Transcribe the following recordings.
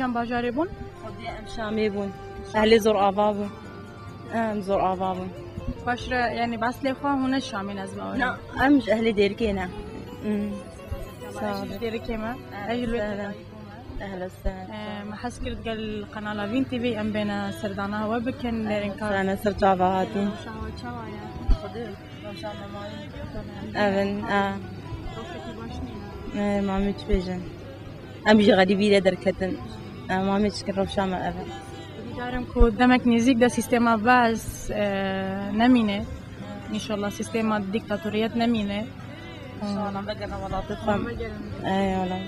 ام باجاری بون؟ خودی ام شامی بون. اهل زور آوا بون. زور آوا بون. باش یعنی بس لخوا هونه شامی نزد ما. نه امش اهل دیرکینه. صار دیرکی ما. اهل السلام. ما حس کرد قال قناة لافين تي في ام بين سردانا هوا بكن دارين كار. أنا صرت جواباتي. شوايا. خدي روشان ماي. أبن ما متفجن. أمشي غريبي دركتن. ما متشكر روشان ما أبن. دارم کو دمک نزدیک ده سیستم باز نمینه ان شاء الله سیستم دیکتاتوریت نمینه ان شاء الله بقنا ولاطفهم اي والله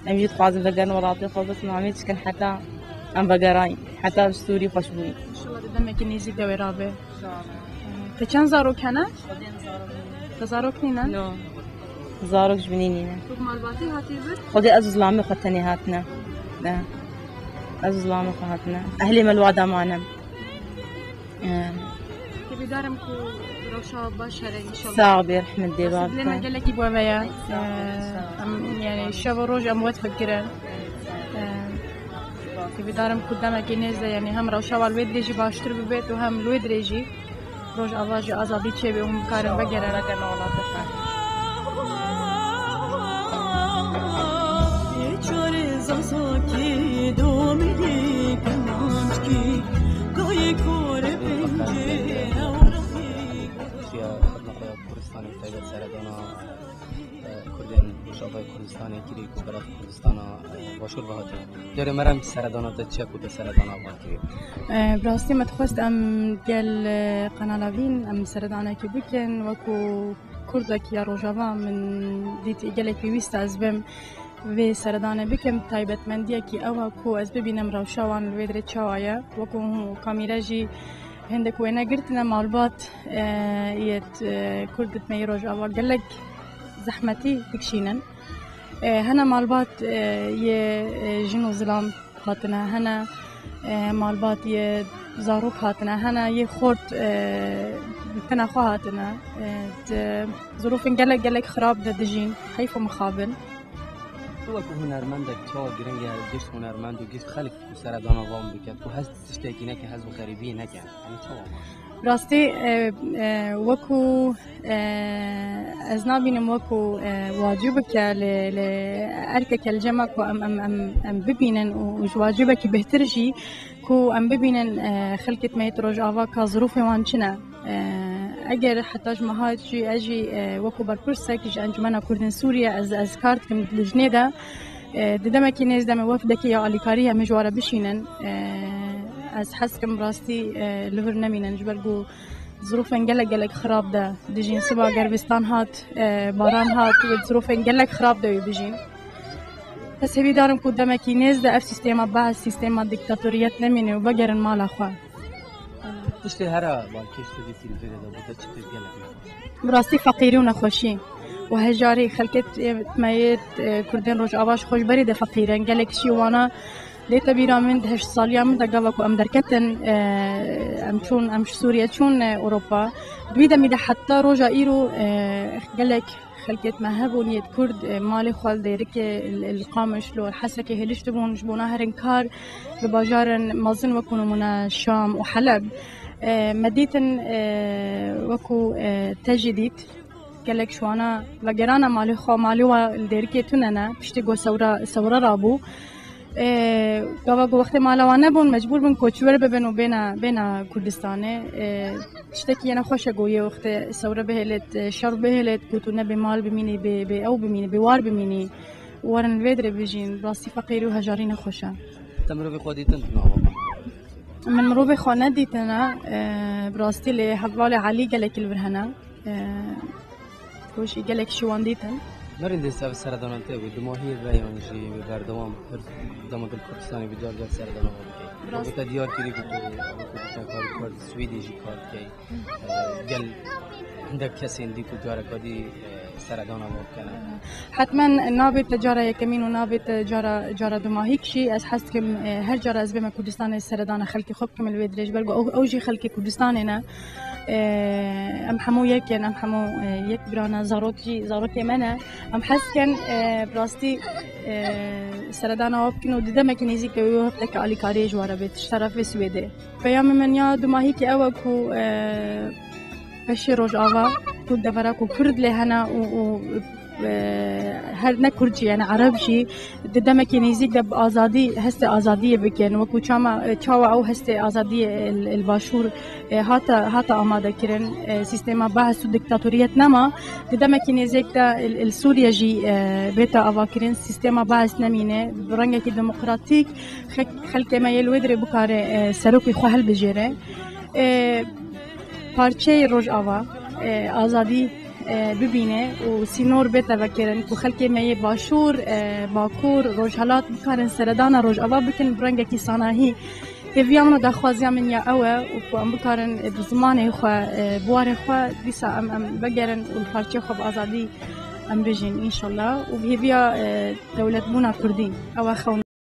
امجد قازم بقنا ولاطفه بس ما عملتش كان حتى ام بقراي حتى سوري خوشبوي ان شاء الله دمك نزدیک ده ورابه ان شاء الله ته چند زارو کنه زارو کنه نو زارو جبنينينا تو مالباتي هاتي بس خدي ازز لامي خدتني هاتنا لا ازز لامي خدتنا اهلي ملواده معنا تبي دارم كو روشا بشر ان شاء الله صعب رحمة ديباب لنا قال لك يبغى بيا يعني الشباب روج اموات فكران تبي دارم قدامك نازله يعني هم روشا والويد ريجي باشتر ببيت وهم الويد ريجي روج اواجي ازابي تشبي وهم كارم بقرا بقنا ولا تفهم كردستان تایید سردانا کردن شبای کردستان کری کو برای کردستان واشور بهاتی جاری مرام سردانا تچه کو سردانا باکری براستی متخواست ام گل قنالوین ام سردانا کی بکن وکو کردک یا روجاوا من دیت گلک بیست از بم و سردانه بکم تایبت مندیه کی اوه کو از ببینم روشاوان الویدر چاوایا وکو کامیراجی هندك وين قلتنا مالبات يت كردت ميروج أو قال لك زحمتي تكشينا هنا مالبات ي جنو ظلام هاتنا هنا مالبات ي زاروك هاتنا هنا ي خورت تناخو هاتنا ظروف قال لك خراب دجين حيف مخابل تو که هنرمندک چه گرنگی گشت هنرمند و گشت خلق سردانا وام بکرد تو هست تشتکی نه که هست غریبی نکرد یعنی چه راستی وکو از نبینم وکو واجبه که لأركك الجمع کو ام ببینن و واجبه که بهتر جی کو ام ببینن خلقت میتروج آوا که ظروف وان چنه اگر حتی جماعات جی اجی وکو برپرسه که انجمن کردن سوریا از کارت کم لجنه ده دیدم که نزدم وفد که یا آلیکاری همه جواره بشینن از حس کم راستی لور نمینن جبرگو ظروف انگلک خراب ده دیجین سبا گربستان هات باران هات و ظروف انگلک خراب ده بجین بس هبی دارم کدام که نزد اف سیستم بعض سیستم دیکتاتوریت نمینه و بگرن مال خوا تشتی هرا با کشتی دیتی الفيديو ده بده چی گله براستی فقیری و نخوشی و هجاری خلکت مایت کردن روش آواش خوش برید فقیرن گلک شی وانا دیتا بیرا من دهش سالیا من دقوا کو ام درکتن ام چون ام سوریا چون اروپا دویدا میده حتی روجا ایرو گلک خلکت مهبونیت کرد مال خال دیرک القامش لو حسك هلش تبون جبونا هرنكار بباجارن مازن وكونوا منا شام وحلب مديتن وكو تجديد قالك شو انا لقرانا مالي خو مالوا الديركي تننا بشتي سورا رابو قوا وقت مالوانا بون مجبور بون کوچور ببنو بين كردستان تشتكي انا خوش اقوي وقت سورا بهلت شر بهلت كنت نبي مال بميني او بميني بوار بميني ورن الفيدر بيجين راسي فقير وهجارين خوشا تمرو في خوديتن من مروبي خانه ديتنا براستي لي حوالي علي قالك البرهنا وش قالك شو ديتن مرين دي سردان انت ودماهي بيان جي بردوام دماغ الكردستاني بدار جال سردان وقت ديار كري كنت كار سويدي جي كار كي قال عندك كسين دي كنت جارك دي سردان وكنا حتما نابي تجارة يكمين ونابي جارة دماهيك شيء أحسكم هر جارة أزبما كردستان سردان خلقي خبكم الويدريج بلقو أوجي خلقي كردستاننا ام حمو یکن ام حمو یک برانا زاروکی منه ام حس کن براستی سردان آب کنو دیده مکنیزی که ویو هفته علی کاری جواره بیت طرف سویده پیام من یا دماهی که او کو بشی روز آوا کو دفرا کو کرد لهنا و هر نکردی یعنی عربی دیده مکنیزی که آزادی هست آزادی بکن و کو چاوا او هست آزادی الباشور هاتا آماده کرن سیستم بحث و دیکتاتوریت نما دیده مکنیزی که السوریا جی بیتا آوا کرن سیستم بحث نمینه برنگه که دموکراتیک خلک ما یلودر بکاره سروکی خوهل بجره پارچه روز آوا آزادی ببینه و سینور بیت وکرن که خلک می باشور باکور روز حالات بکارن سردان روز آوا بکن برنگه کی صناعی هیویامنا دخوازی من یا اوه و کو ام بکارن بزمان خو بوار خو دیسا ام بگرن و پارچه خو آزادی ام بجین ان شاء الله و هیویا دولت بونا کردی اوه خو